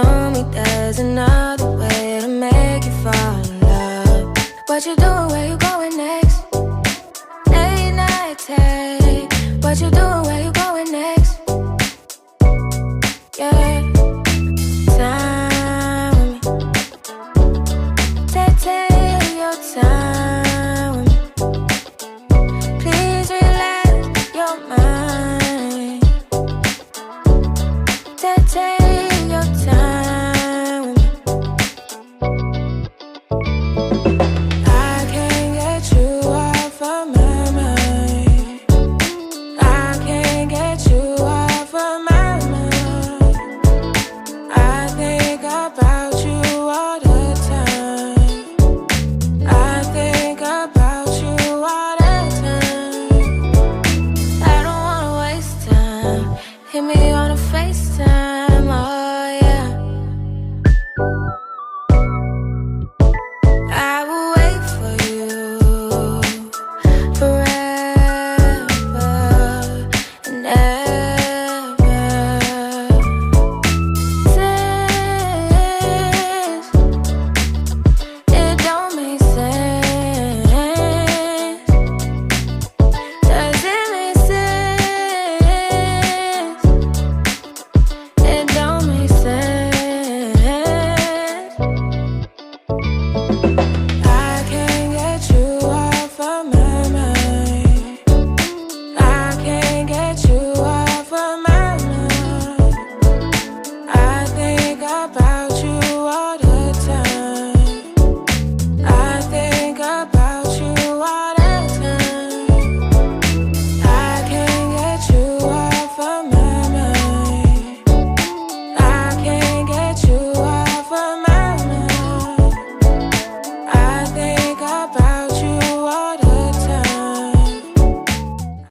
show me there's another way to make you fall in love. What you doing, where you going next? Late night take, what you doing?